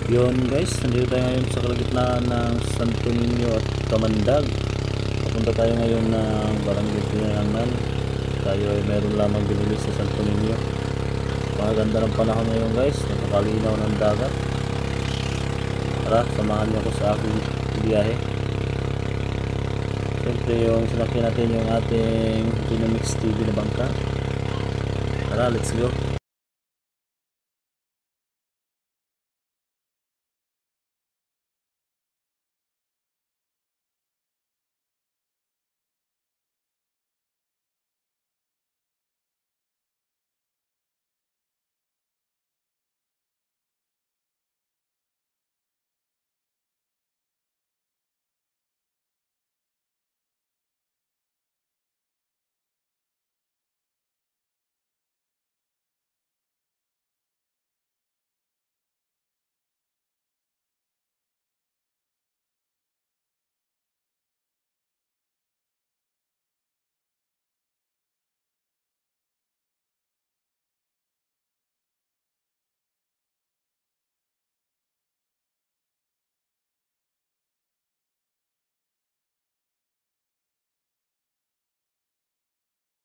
Yun guys, nandito tayo ngayon sa kalagitnaan ng Santo Niño at Kamandag. Papunta tayo ngayon ng Barangay Pinangan. Tayo ay meron lamang binili sa Santo Niño. Maganda ng panahon ngayon guys, napakalinaw ng dagat. Tara, samahan niyo ako sa aking biyahe. Siyempre yung sinakyan natin yung ating Dynamix TV na bangka. Tara, let's go.